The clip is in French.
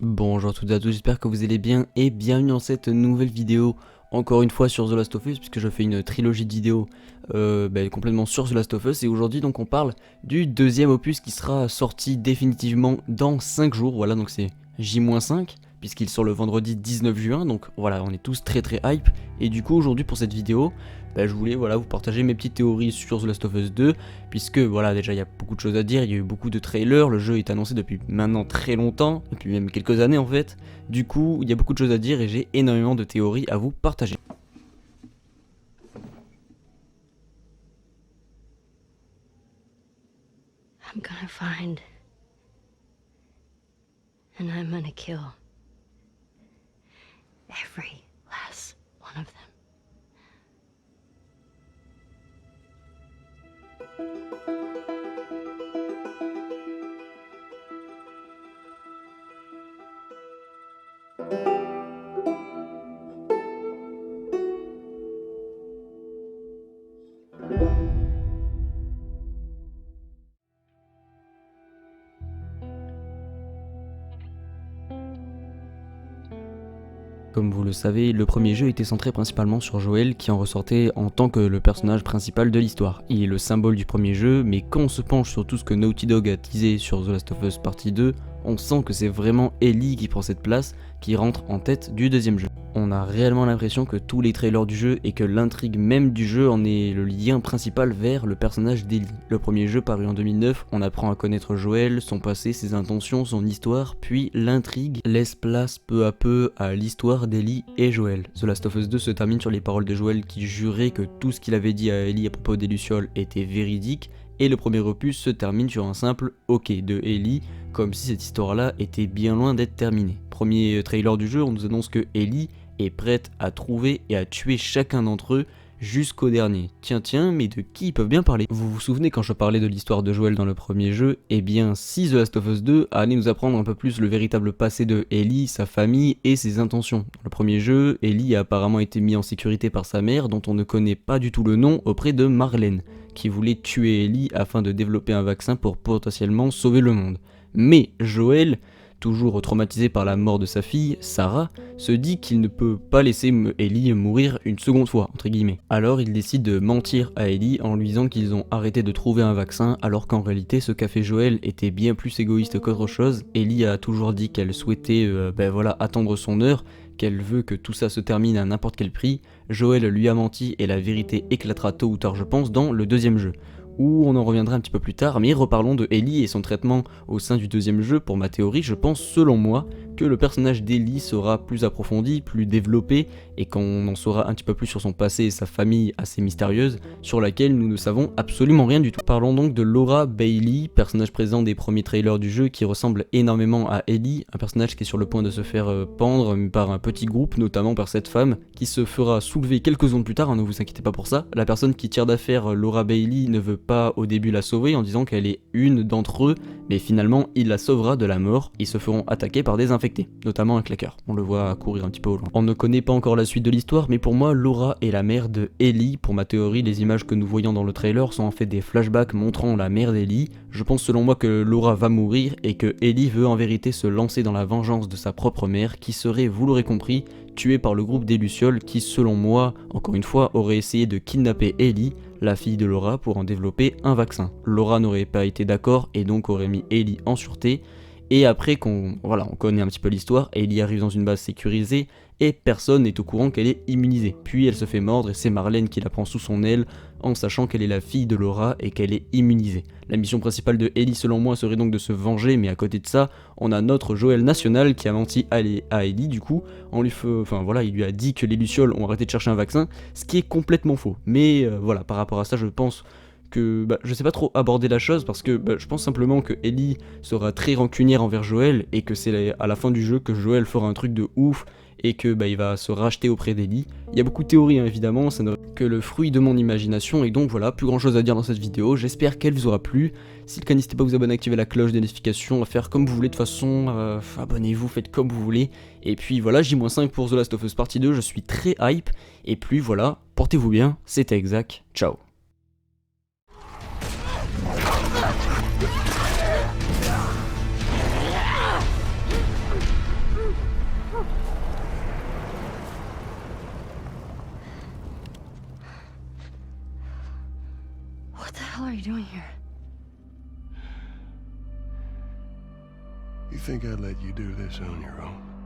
Bonjour à toutes et à tous, j'espère que vous allez bien et bienvenue dans cette nouvelle vidéo, encore une fois sur The Last of Us, puisque je fais une trilogie de vidéos complètement sur The Last of Us, et aujourd'hui donc on parle du deuxième opus qui sera sorti définitivement dans 5 jours, voilà, donc c'est J-5, puisqu'il sort le vendredi 19 juin, donc voilà, on est tous très hype, et du coup aujourd'hui pour cette vidéo, je voulais vous partager mes petites théories sur The Last of Us 2, puisque voilà, déjà il y a beaucoup de choses à dire, il y a eu beaucoup de trailers, le jeu est annoncé depuis maintenant très longtemps, depuis même quelques années en fait, du coup il y a beaucoup de choses à dire et j'ai énormément de théories à vous partager. I'm gonna find, and I'm gonna kill every last one of them. Comme vous le savez, le premier jeu était centré principalement sur Joel qui en ressortait en tant que le personnage principal de l'histoire. Il est le symbole du premier jeu, mais quand on se penche sur tout ce que Naughty Dog a teasé sur The Last of Us Partie 2, on sent que c'est vraiment Ellie qui prend cette place, qui rentre en tête du deuxième jeu. On a réellement l'impression que tous les trailers du jeu et que l'intrigue même du jeu en est le lien principal vers le personnage d'Ellie. Le premier jeu paru en 2009, on apprend à connaître Joel, son passé, ses intentions, son histoire, puis l'intrigue laisse place peu à peu à l'histoire d'Ellie et Joel. The Last of Us 2 se termine sur les paroles de Joel qui jurait que tout ce qu'il avait dit à Ellie à propos des Lucioles était véridique, et le premier opus se termine sur un simple ok de Ellie, comme si cette histoire-là était bien loin d'être terminée. Premier trailer du jeu, on nous annonce que Ellie est prête à trouver et à tuer chacun d'entre eux jusqu'au dernier. Tiens, mais de qui ils peuvent bien parler? Vous vous souvenez quand je parlais de l'histoire de Joel dans le premier jeu? Eh bien, si The Last of Us 2 allait nous apprendre un peu plus le véritable passé de Ellie, sa famille et ses intentions. Dans le premier jeu, Ellie a apparemment été mis en sécurité par sa mère, dont on ne connaît pas du tout le nom, auprès de Marlène, qui voulait tuer Ellie afin de développer un vaccin pour potentiellement sauver le monde. Mais Joel, toujours traumatisé par la mort de sa fille, Sarah, se dit qu'il ne peut pas laisser Ellie mourir une seconde fois, entre guillemets. Alors il décide de mentir à Ellie en lui disant qu'ils ont arrêté de trouver un vaccin, alors qu'en réalité ce qu'a fait Joel était bien plus égoïste qu'autre chose. Ellie a toujours dit qu'elle souhaitait attendre son heure, qu'elle veut que tout ça se termine à n'importe quel prix. Joel lui a menti et la vérité éclatera tôt ou tard, je pense, dans le deuxième jeu, où on en reviendra un petit peu plus tard, mais reparlons de Ellie et son traitement au sein du deuxième jeu. Pour ma théorie, je pense selon moi que le personnage d'Ellie sera plus approfondi, plus développé, et qu'on en saura un petit peu plus sur son passé et sa famille assez mystérieuse, sur laquelle nous ne savons absolument rien du tout. Parlons donc de Laura Bailey, personnage présent des premiers trailers du jeu qui ressemble énormément à Ellie, un personnage qui est sur le point de se faire pendre par un petit groupe, notamment par cette femme, qui se fera soulever quelques secondes plus tard, ne vous inquiétez pas pour ça. La personne qui tire d'affaire Laura Bailey ne veut pas au début la sauver en disant qu'elle est une d'entre eux, mais finalement il la sauvera de la mort. Ils se feront attaquer par des infectés, notamment un claqueur. On le voit courir un petit peu au loin. On ne connaît pas encore la suite de l'histoire, mais pour moi Laura est la mère de Ellie. Pour ma théorie, les images que nous voyons dans le trailer sont en fait des flashbacks montrant la mère d'Ellie. Je pense selon moi que Laura va mourir et que Ellie veut en vérité se lancer dans la vengeance de sa propre mère, qui serait, vous l'aurez compris, tuée par le groupe des Lucioles qui, selon moi, encore une fois, aurait essayé de kidnapper Ellie, la fille de Laura, pour en développer un vaccin. Laura n'aurait pas été d'accord et donc aurait mis Ellie en sûreté. Et après qu'on connaît un petit peu l'histoire, Ellie arrive dans une base sécurisée et personne n'est au courant qu'elle est immunisée. Puis elle se fait mordre et c'est Marlène qui la prend sous son aile en sachant qu'elle est la fille de Laura et qu'elle est immunisée. La mission principale de Ellie selon moi serait donc de se venger, mais à côté de ça, on a notre Joel national qui a menti à Ellie du coup, il lui a dit que les Lucioles ont arrêté de chercher un vaccin, ce qui est complètement faux. Mais par rapport à ça, je pense que je sais pas trop aborder la chose parce que je pense simplement que Ellie sera très rancunière envers Joel et que c'est à la fin du jeu que Joel fera un truc de ouf et que il va se racheter auprès d'Ellie. Il y a beaucoup de théories évidemment, ça ne que le fruit de mon imagination et donc voilà, plus grand chose à dire dans cette vidéo, j'espère qu'elle vous aura plu. Si le cas, n'hésitez pas à vous abonner, activer la cloche des notifications, à faire comme vous voulez de toute façon, abonnez-vous, faites comme vous voulez. Et puis voilà, J-5 pour The Last of Us Partie 2, je suis très hype, et puis voilà, portez-vous bien, c'était Exact, ciao. hell are you doing here? You think I'd let you do this on your own?